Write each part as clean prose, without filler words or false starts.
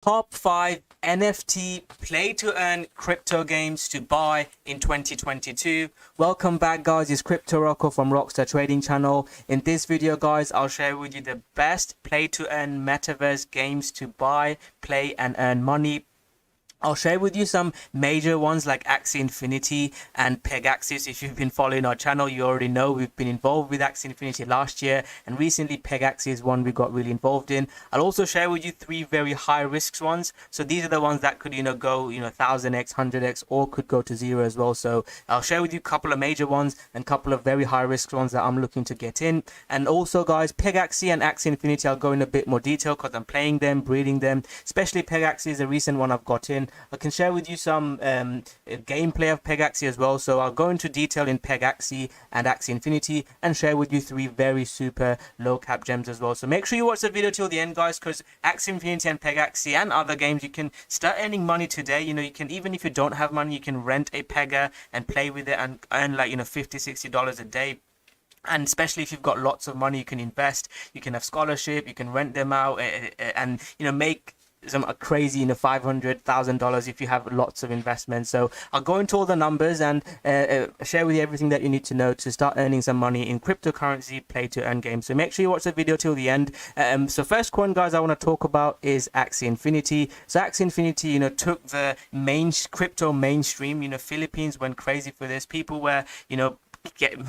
Top 5 NFT play to earn crypto games to buy in 2022. Welcome back, guys. It's Crypto Rocco from Rockstar Trading Channel. In this video, guys, I'll share with you the best play to earn metaverse games to buy, play and earn money. I'll share with you some major ones like Axie Infinity and Pegaxis. If you've been following our channel, you already know we've been involved with Axie Infinity last year, and recently Pegaxis is one we got really involved in. I'll also share with you 3 very high risks ones. So these are the ones that could, go, 1000x, 100x, or could go to zero as well. So I'll share with you a couple of major ones and a couple of very high risk ones that I'm looking to get in. And also, guys, Pegaxis and Axie Infinity, I'll go in a bit more detail because I'm playing them, breeding them. Especially Pegaxis is a recent one I've got in. I can share with you some gameplay of Pegaxis as well. So I'll go into detail in Pegaxis and Axie Infinity and share with you 3 very super low cap gems as well. So make sure you watch the video till the end, guys, because Axie Infinity and Pegaxis and other games, you can start earning money today. You can, even if you don't have money, you can rent a Pega and play with it and earn like, $50-$60 a day. And especially if you've got lots of money, you can invest, you can have scholarship, you can rent them out and make some crazy $500,000 if you have lots of investments. So I'll go into all the numbers and share with you everything that you need to know to start earning some money in cryptocurrency play to earn games. So make sure you watch the video till the end. So first one, guys, I want to talk about is Axie Infinity. So Axie Infinity took the crypto mainstream. Philippines went crazy for this. People were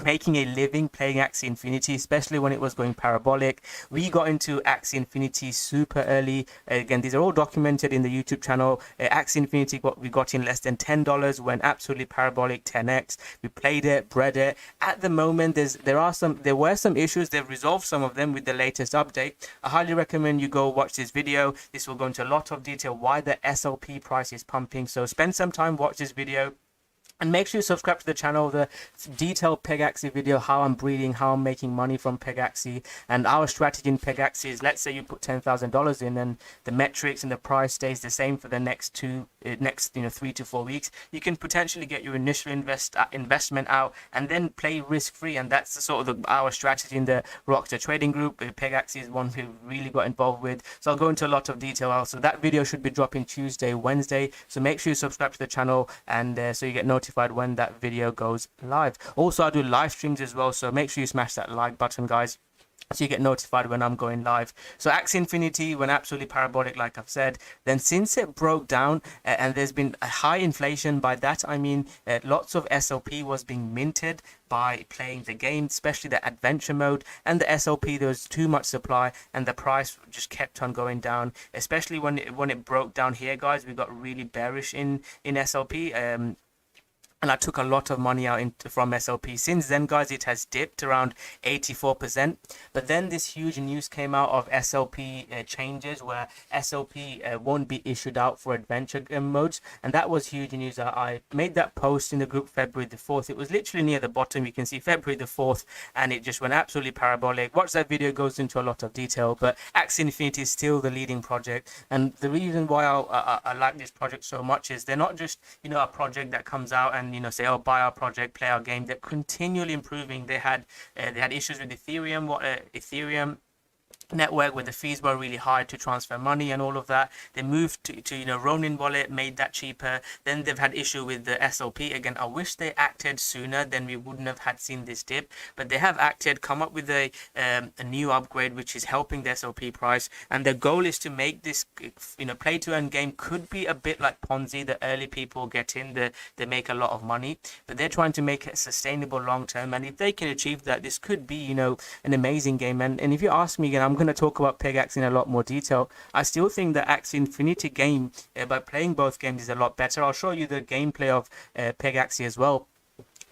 making a living playing Axie Infinity, especially when it was going parabolic. We got into Axie Infinity super early. Again, these are all documented in the YouTube channel. Axie Infinity we got in less than $10, went absolutely parabolic, 10x. We played it, bred it. At the moment, there were some issues. They've resolved some of them with the latest update. I highly recommend you go watch this video. This will go into a lot of detail why the SLP price is pumping. So spend some time, watch this video. And make sure you subscribe to the channel, the detailed Pegaxis video, how I'm breeding, how I'm making money from Pegaxis. And our strategy in Pegaxis is, let's say you put $10,000 in and the metrics and the price stays the same for the next 3 to 4 weeks. You can potentially get your initial investment out and then play risk-free. And that's our strategy in the Rockstar Trading Group. Pegaxis is one we really got involved with. So I'll go into a lot of detail also. That video should be dropping Tuesday, Wednesday. So make sure you subscribe to the channel and so you get notified when that video goes live. Also, I do live streams as well, so make sure you smash that like button, guys, so you get notified when I'm going live. So Axie Infinity went absolutely parabolic, like I've said. Then since it broke down and there's been a high inflation, by that I mean lots of SLP was being minted by playing the game, especially the adventure mode. And the SLP, there was too much supply and the price just kept on going down, especially when it broke down here, guys. We got really bearish in SLP. And I took a lot of money out from SLP. Since then, guys, it has dipped around 84%. But then this huge news came out of SLP changes where SLP won't be issued out for adventure modes. And that was huge news. I made that post in the group February the 4th. It was literally near the bottom. You can see February the 4th. And it just went absolutely parabolic. Watch that video, goes into a lot of detail. But Axie Infinity is still the leading project. And the reason why I like this project so much is they're not just, a project that comes out and say, oh, buy our project, play our game. They're continually improving. They had issues with Ethereum network where the fees were really high to transfer money and all of that. They moved to Ronin wallet, made that cheaper. Then they've had issue with the SLP. Again, I wish they acted sooner, then we wouldn't have seen this dip, but they have acted, come up with a new upgrade which is helping the SLP price. And their goal is to make this play to earn game could be a bit like Ponzi. The early people get in, they make a lot of money, but they're trying to make it sustainable long term. And if they can achieve that, this could be an amazing game. And if you ask me again, I'm going to talk about Pegaxis in a lot more detail. I still think the Axie Infinity game, by playing both games, is a lot better. I'll show you the gameplay of Pegaxis as well.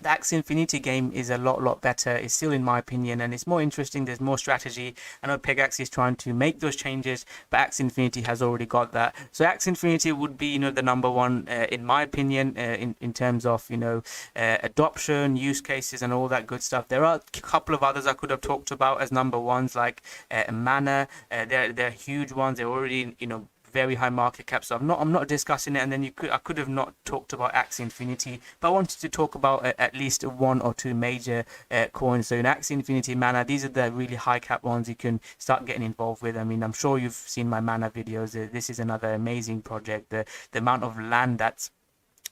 The Axie Infinity game is a lot better. It's still, in my opinion, and it's more interesting. There's more strategy. I know Pegaxis is trying to make those changes, but Axie Infinity has already got that. So Axie Infinity would be, the number one, in my opinion, in terms of, adoption, use cases, and all that good stuff. There are a couple of others I could have talked about as number ones, like Mana. They're huge ones. They're already, very high market cap, so I'm not discussing it. And then I could have not talked about Axie Infinity, but I wanted to talk about at least one or two major coins. So in Axie Infinity, Mana, these are the really high cap ones you can start getting involved with. I mean, I'm sure you've seen my Mana videos. This is another amazing project. The amount of land that's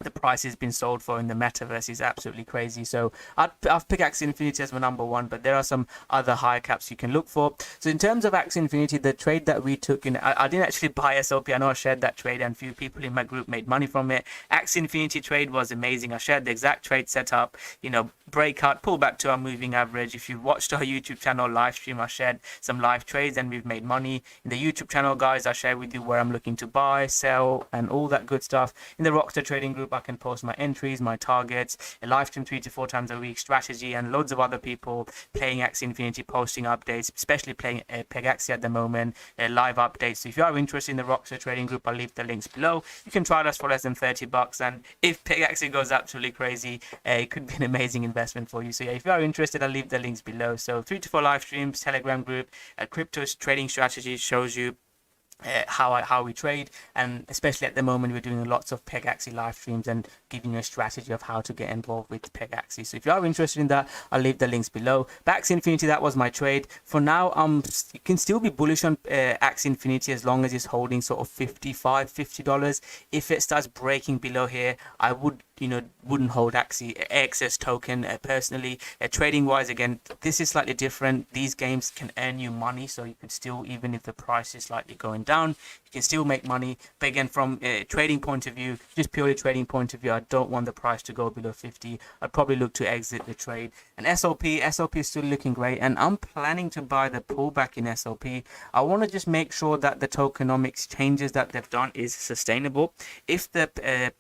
the price has been sold for in the metaverse is absolutely crazy. So I've picked Axie Infinity as my number one, but there are some other high caps you can look for. So in terms of Axie Infinity, the trade that we took in, I didn't actually buy SLP. I know I shared that trade and few people in my group made money from it. Axie Infinity trade was amazing. I shared the exact trade setup, breakout, pull back to our moving average. If you've watched our YouTube channel live stream, I shared some live trades and we've made money. In the YouTube channel, guys, I share with you where I'm looking to buy, sell, and all that good stuff. In the Rockstar Trading group, I can post my entries, my targets, a live stream 3 to 4 times a week, strategy, and loads of other people playing Axie Infinity, posting updates, especially playing Pegaxi at the moment, live updates. So if you are interested in the Rockstar Trading group, I'll leave the links below. You can try us for less than $30, and if Pegaxi goes absolutely crazy, it could be an amazing investment for you. So yeah, if you are interested, I'll leave the links below. So 3 to 4 live streams, Telegram group, crypto trading strategy shows you how we trade, and especially at the moment we're doing lots of Pegaxi live streams and giving you a strategy of how to get involved with Pegaxi. So if you are interested in that, I'll leave the links below. But Axie Infinity, that was my trade. For now, you can still be bullish on Axie Infinity as long as it's holding sort of $50. If it starts breaking below here, I wouldn't hold Axie AXS token personally. Trading wise, again, this is slightly different. These games can earn you money, so you could still, even if the price is slightly going down, you can still make money. But again, from a trading point of view, just purely trading point of view, I don't want the price to go below 50. I'd probably look to exit the trade. And SLP is still looking great, and I'm planning to buy the pullback in SLP. I want to just make sure that the tokenomics changes that they've done is sustainable. If the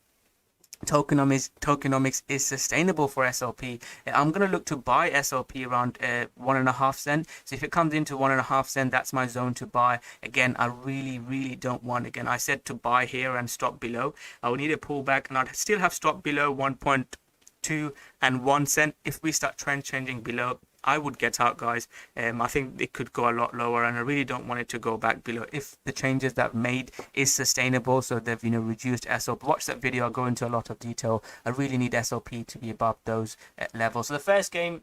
tokenomics is sustainable for SLP, I'm going to look to buy SLP around 1.5 cent. So if it comes into 1.5 cent, that's my zone to buy. Again, I really don't want, again, I said to buy here and stop below. I will need a pullback, and I'd still have stop below 1.2 and 1 cent. If we start trend changing below, I would get out, guys. I think it could go a lot lower, and I really don't want it to go back below if the changes that I've made is sustainable. So they've reduced SLP. Watch that video, I'll go into a lot of detail. I really need SLP to be above those levels. So the first game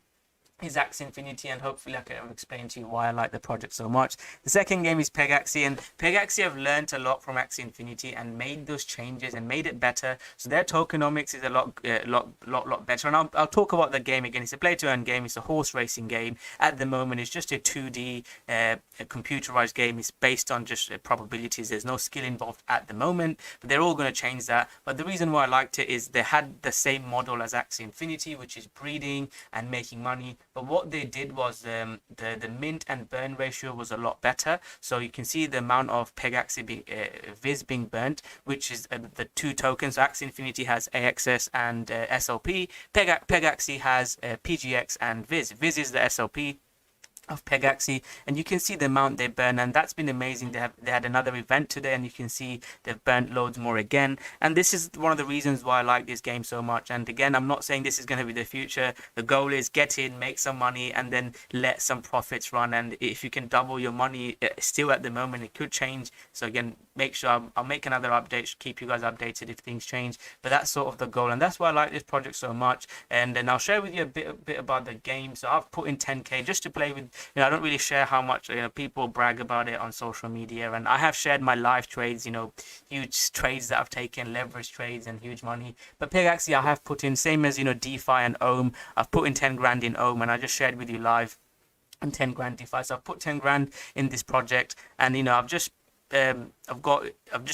is Axie Infinity, and hopefully I can explain to you why I like the project so much. The second game is Pegaxi, and Pegaxi have learned a lot from Axie Infinity and made those changes and made it better. So their tokenomics is a lot better. And I'll talk about the game again. It's a play to earn game. It's a horse racing game. At the moment, it's just a 2D computerized game. It's based on just probabilities. There's no skill involved at the moment, but they're all going to change that. But the reason why I liked it is they had the same model as Axie Infinity, which is breeding and making money. But what they did was the mint and burn ratio was a lot better. So you can see the amount of Pegaxi Viz being burnt, which is the two tokens. Axie Infinity has AXS and SLP. Pegaxi has PGX and Viz. Viz is the SLP of Pegaxi, and you can see the amount they burn, and that's been amazing. They had another event today, and you can see they've burnt loads more again. And this is one of the reasons why I like this game so much. And again, I'm not saying this is going to be the future. The goal is get in, make some money, and then let some profits run. And if you can double your money, still at the moment it could change. So again, make sure I'll make another update, keep you guys updated if things change. But that's sort of the goal, and that's why I like this project so much. And then I'll share with you a bit about the game. So I've put in 10k just to play with. I don't really share how much people brag about it on social media, and I have shared my live trades, huge trades that I've taken, leverage trades and huge money. But Pegaxi, I have put in, same as DeFi and Ohm, I've put in 10 grand in Ohm, and I just shared with you live, and 10 grand DeFi. So I've put 10 grand in this project, and I'm just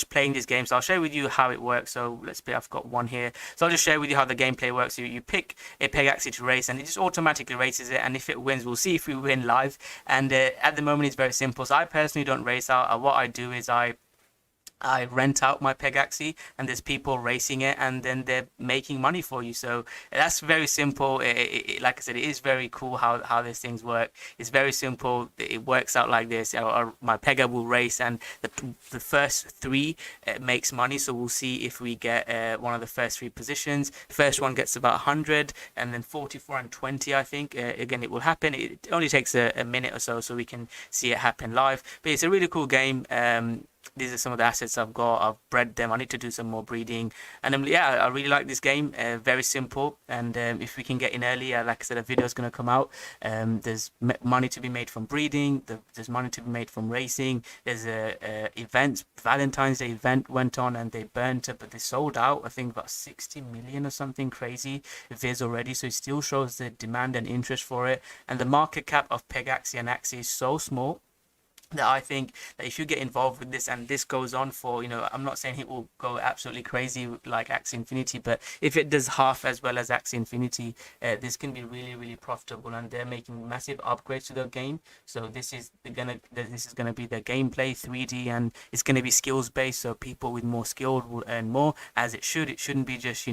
playing this game, so I'll share with you how it works. So let's play. I've got one here, so I'll just share with you how the gameplay works. You pick a Pegaxi to race, and it just automatically races it, and if it wins, we'll see if we win live. And at the moment it's very simple. So I personally don't race out. What I do is I rent out my Pegaxi, and there's people racing it, and then they're making money for you. So that's very simple. Like I said, it is very cool how these things work. It's very simple. It works out like this. My Pega will race, and the first three makes money. So we'll see if we get one of the first three positions. First one gets about 100, and then 44 and 20, I think. Again, it will happen. It only takes a minute or so we can see it happen live. But it's a really cool game. these are some of the assets I've got. I've bred them. I need to do some more breeding. And yeah, I really like this game. Very simple. And if we can get in early, like I said, a video is going to come out. There's money to be made from breeding. There's money to be made from racing. There's a event, Valentine's Day event went on, and they burnt it, but they sold out. I think about 60 million or something crazy viz already. So it still shows the demand and interest for it. And the market cap of Pegaxi and Axie is so small that I think that if you get involved with this and this goes on for, I'm not saying it will go absolutely crazy like Axie Infinity, but if it does half as well as Axie Infinity, this can be really, really profitable. And they're making massive upgrades to their game. So this is gonna be their gameplay 3D, and it's gonna be skills based. So people with more skill will earn more, as it should. It shouldn't be just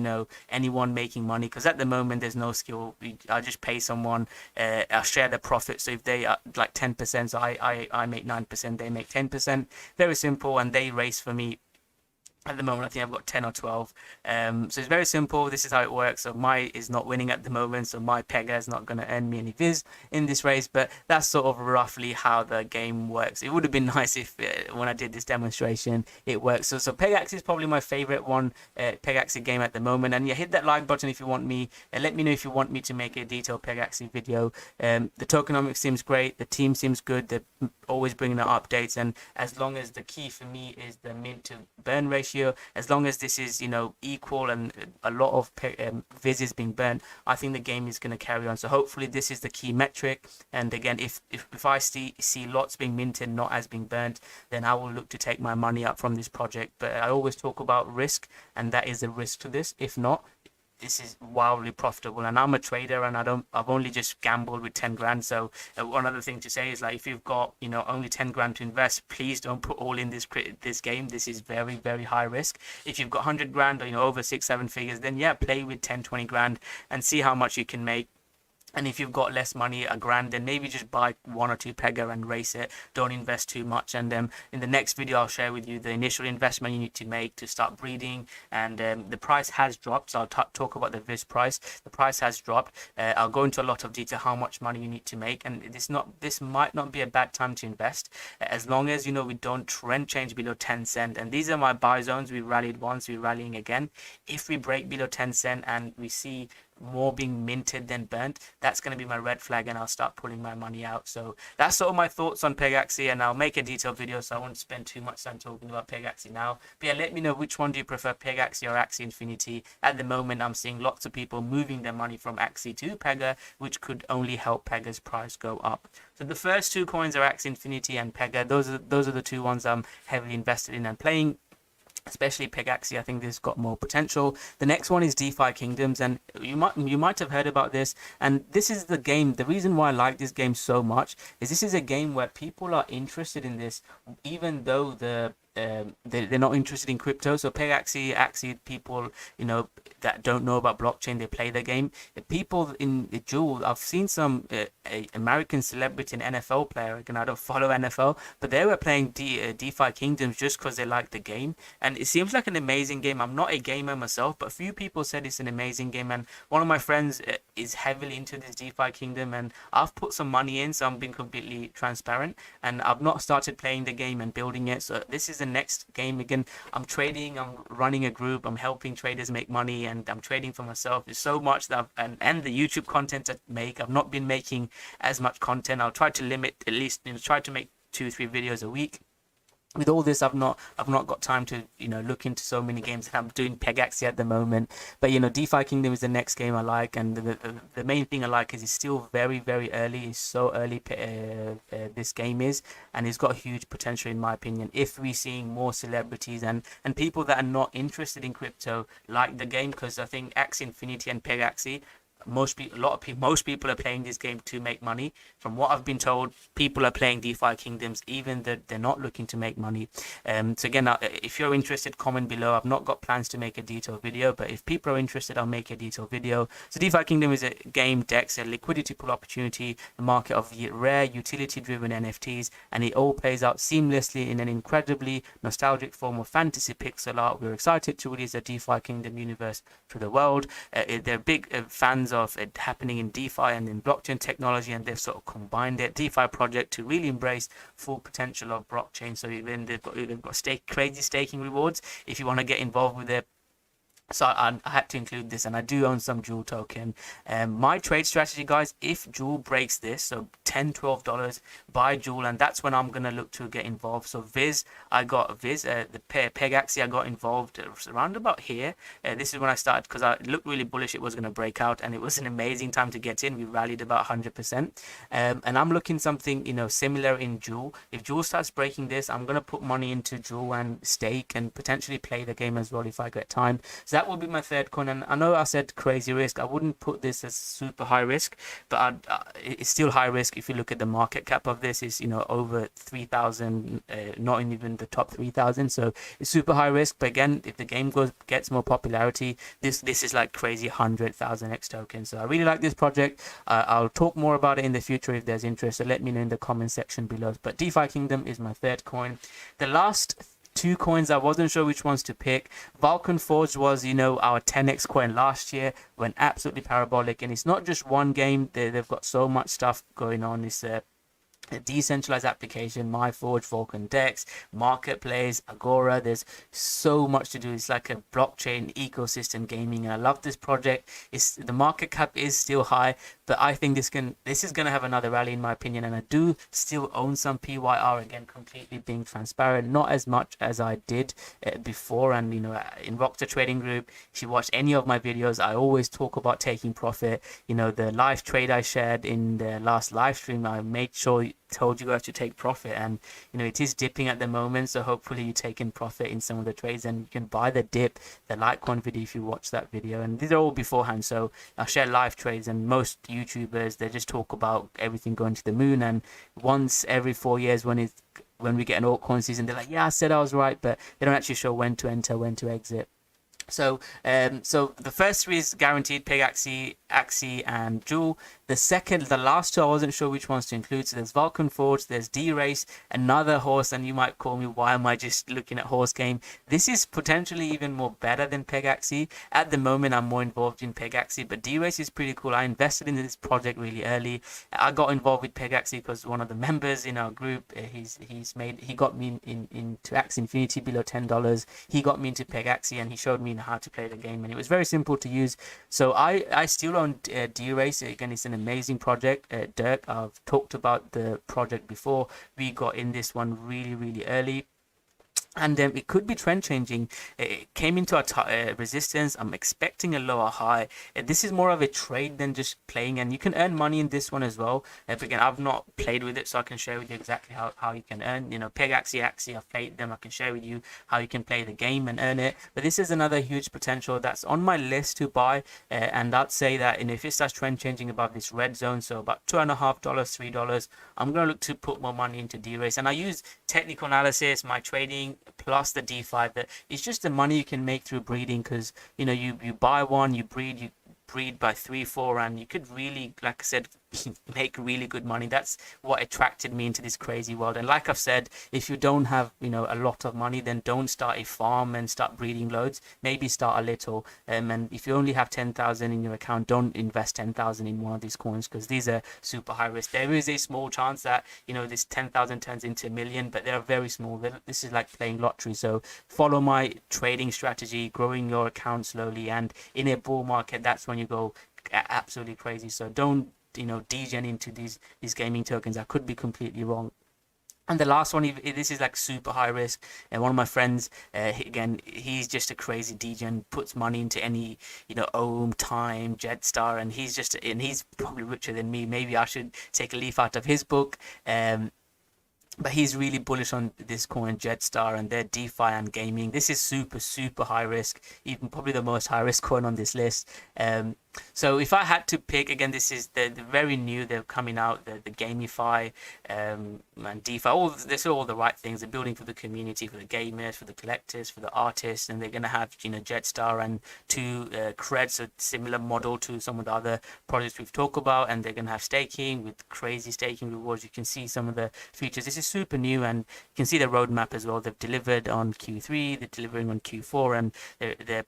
anyone making money, because at the moment there's no skill. I just pay someone, I'll share the profit. So if they are like 10%, so I make 9%, they make 10%. Very simple, and they race for me. At the moment, I think I've got 10 or 12. So it's very simple. This is how it works. So my is not winning at the moment. So my Pega is not going to earn me any viz in this race. But that's sort of roughly how the game works. It would have been nice if when I did this demonstration, it works. So Pegaxi is probably my favorite one, Pegaxi game at the moment. And yeah, hit that like button if you want me. Let me know if you want me to make a detailed Pegaxi video. The tokenomics seems great. The team seems good. They're always bringing out updates. And as long as the key for me is the mint to burn ratio, as long as this is equal and a lot of viz is being burnt, I think the game is going to carry on. So hopefully this is the key metric. And again, if I see lots being minted, not as being burnt, then I will look to take my money up from this project. But I always talk about risk, and that is a risk to this. If not, this is wildly profitable. And I'm a trader, and I've only just gambled with 10 grand. So one other thing to say is, like, if you've got only 10 grand to invest, please don't put all in this game. This is very, very high risk. If you've got 100 grand or over 6-7 figures, then yeah, play with 10-20 grand and see how much you can make. And if you've got less money, a grand, then maybe just buy 1 or 2 Pega and race it. Don't invest too much. And in the next video, I'll share with you the initial investment you need to make to start breeding. And the price has dropped. So I'll talk about the viz price. The price has dropped. I'll go into a lot of detail how much money you need to make. And this might not be a bad time to invest, as long as we don't trend change below 10 cent. And these are my buy zones. We rallied once, we're rallying again. If we break below 10 cent and we see more being minted than burnt, that's going to be my red flag, and I'll start pulling my money out. So that's sort of my thoughts on Pegaxi, and I'll make a detailed video, so I won't spend too much time talking about Pegaxi now. But yeah, let me know which one do you prefer, Pegaxi or Axie Infinity. At the moment, I'm seeing lots of people moving their money from Axie to Pega, which could only help Pega's price go up. So the first two coins are Axie Infinity and Pega. Those are the two ones I'm heavily invested in and playing. Especially Pegaxi, I think this has got more potential. The next one is DeFi Kingdoms, and you might have heard about this. And this is the game. The reason why I like this game so much is this is a game where people are interested in this, even though they're not interested in crypto. So Pegaxi, Axie, people that don't know about blockchain, they play the game. People in the Jewel, I've seen some American celebrity and NFL player. Again, I don't follow NFL, but they were playing DeFi Kingdoms just because they like the game, and it seems like an amazing game. I'm not a gamer myself, but a few people said it's an amazing game, and one of my friends is heavily into this DeFi Kingdom, and I've put some money in, so I'm being completely transparent, and I've not started playing the game and building it. So this is the next game. Again, I'm trading, I'm running a group, I'm helping traders make money, and I'm trading for myself. There's so much that and the YouTube content I make, I've not been making as much content. I'll try to limit, at least try to make 2-3 videos a week. With all this, I've not got time to look into so many games. I'm doing Pegaxi at the moment, but DeFi Kingdom is the next game I like, and the main thing I like is it's still very, very early. It's so early this game is, and it's got huge potential in my opinion. If we're seeing more celebrities and people that are not interested in crypto like the game, because I think Axie Infinity and Pegaxi, most people are playing this game to make money. From what I've been told, people are playing DeFi Kingdoms even though they're not looking to make money. So again, if you're interested, comment below. I've not got plans to make a detailed video, but if people are interested, I'll make a detailed video. So DeFi Kingdom is a game DEX, a liquidity pool opportunity, a market of rare utility-driven NFTs, and it all plays out seamlessly in an incredibly nostalgic form of fantasy pixel art. We're excited to release a DeFi Kingdom universe to the world. They're big fans trends of it happening in DeFi and in blockchain technology, and they've sort of combined it, DeFi project, to really embrace full potential of blockchain. So even they've got crazy staking rewards if you want to get involved with it. So I had to include this, and I do own some Jewel token. My trade strategy, guys, if Jewel breaks this, so $10-12, buy Jewel, and that's when I'm gonna look to get involved. So I got the Pegaxi, I got involved around about here. This is when I started, because I looked really bullish it was gonna break out, and it was an amazing time to get in. We rallied about 100%, and I'm looking something similar in Jewel. If Jewel starts breaking this, I'm gonna put money into Jewel and stake and potentially play the game as well if I get time. So that will be my third coin, and I know I said crazy risk. I wouldn't put this as super high risk, but it's still high risk if you look at the market cap of this. Is over 3,000, not even the top 3,000. So it's super high risk. But again, if the game gets more popularity, this is like crazy 100,000 X tokens. So I really like this project. I'll talk more about it in the future if there's interest. So let me know in the comment section below. But DeFi Kingdom is my third coin. The last two coins, I wasn't sure which ones to pick. Vulcan Forge was our 10x coin last year, went absolutely parabolic, and it's not just one game. They've got so much stuff going on. It's a decentralized application, MyForge, Vulcan Dex, Marketplace, Agora. There's so much to do. It's like a blockchain ecosystem gaming, and I love this project. The market cap is still high, but I think this is going to have another rally in my opinion, and I do still own some PYR, again completely being transparent, not as much as I did before. And in Rockstar Trading Group, if you watch any of my videos, I always talk about taking profit. The live trade I shared in the last live stream, I made sure told you guys to take profit, and it is dipping at the moment, so hopefully you take in profit in some of the trades, and you can buy the dip, the Litecoin video, if you watch that video. And these are all beforehand, so I share live trades, and most YouTubers, they just talk about everything going to the moon, and once every 4 years when we get an altcoin season, they're like, yeah, I said I was right, but they don't actually show when to enter, when to exit. So the first three is guaranteed: Pegaxi, Axie, and Jewel. The last two, I wasn't sure which ones to include. So there's Vulcan Forge, there's D-Race, another horse, and you might call me, why am I just looking at horse game? This is potentially even more better than Pegaxi. At the moment, I'm more involved in Pegaxi, but D-Race is pretty cool. I invested in this project really early. I got involved with Pegaxi because one of the members in our group, he got me into Axie Infinity below $10. He got me into Pegaxi, and he showed me how to play the game, and it was very simple to use. So I still own D-Race. Again, it's an amazing project. Dirk, I've talked about the project before. We got in this one really early, and it could be trend changing. It came into a resistance. I'm expecting a lower high. This is more of a trade than just playing, and you can earn money in this one as well. But again, I've not played with it, so I can share with you exactly how you can earn. Pegaxi, Axie, I've played them. I can share with you how you can play the game and earn it. But this is another huge potential that's on my list to buy, and I'd say that if it starts trend changing above this red zone, so about $2.50, $3, I'm gonna look to put more money into D-Race. And I use technical analysis, my trading, plus the D5, but it's just the money you can make through breeding, because you buy one, you breed by 3-4, and you could really, like I said, make really good money. That's what attracted me into this crazy world. And like I've said, if you don't have a lot of money, then don't start a farm and start breeding loads. Maybe start a little, and if you only have 10,000 in your account, don't invest 10,000 in one of these coins, because these are super high risk. There is a small chance that this 10,000 turns into a million, but they're very small. This is like playing lottery. So follow my trading strategy, growing your account slowly, and in a bull market, that's when you go absolutely crazy. So don't degen into these gaming tokens. I could be completely wrong. And the last one, this is like super high risk, and one of my friends, again, he's just a crazy degen, puts money into any Ohm, Time, Jetstar, and he's probably richer than me. Maybe I should take a leaf out of his book. But he's really bullish on this coin, Jetstar, and their DeFi and gaming. This is super high risk, even probably the most high risk coin on this list. So if I had to pick, again, this is the very new, they're coming out, the gamify and DeFi, this are all the right things. They're building for the community, for the gamers, for the collectors, for the artists, and they're going to have Jetstar and creds, so similar model to some of the other projects we've talked about, and they're going to have staking with crazy staking rewards. You can see some of the features. This is super new, and you can see the roadmap as well. They've delivered on Q3, they're delivering on Q4, and they're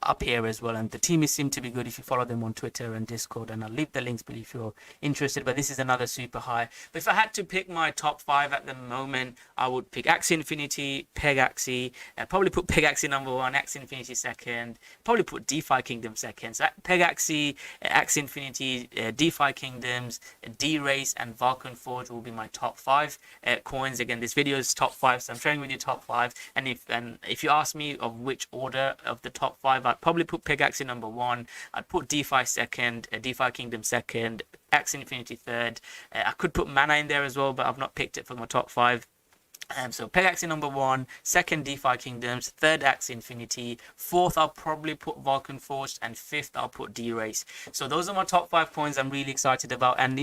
up here as well, and the team seem to be good if you follow them on Twitter and Discord, and I'll leave the links below if you're interested. But this is another super high. But if I had to pick my top 5 at the moment, I would pick Axie Infinity, Peg Axie, probably put Peg Axie number 1, Axie Infinity second, probably put DeFi Kingdom second. So Peg Axie, Axie Infinity, DeFi Kingdoms, D-Race and Vulcan Forge will be my top 5 coins. Again, this video is top 5, so I'm sharing with you top 5. And if you ask me of which order of the top 5, I'd probably put Peg Axie number 1, I'd put DeFi second, DeFi Kingdom second, Axie Infinity third. I could put Mana in there as well, but I've not picked it for my top 5. So Peg Axie number 1, second DeFi Kingdoms, third Axie Infinity, fourth I'll probably put Vulcan Forged, and fifth I'll put D-Race. So those are my top 5 coins I'm really excited about. And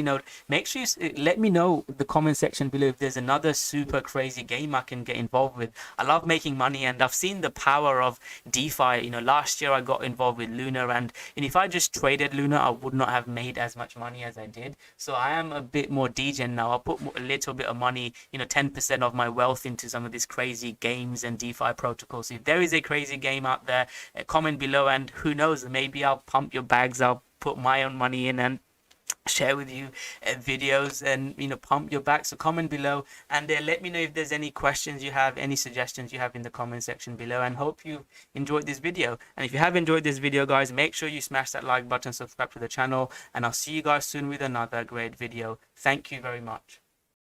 make sure you let me know in the comment section below if there's another super crazy game I can get involved with. I love making money, and I've seen the power of DeFi. Last year I got involved with Luna, and if I just traded Luna, I would not have made as much money as I did. So I am a bit more degen now. I'll put a little bit of money, 10% of my wealth into some of these crazy games and DeFi protocols. So if there is a crazy game out there, comment below, and who knows, maybe I'll pump your bags. I'll put my own money in and share with you videos and pump your back. So comment below, and let me know if there's any questions you have, any suggestions you have in the comment section below. And hope you enjoyed this video. And if you have enjoyed this video, guys, make sure you smash that like button, subscribe to the channel, and I'll see you guys soon with another great video. Thank you very much.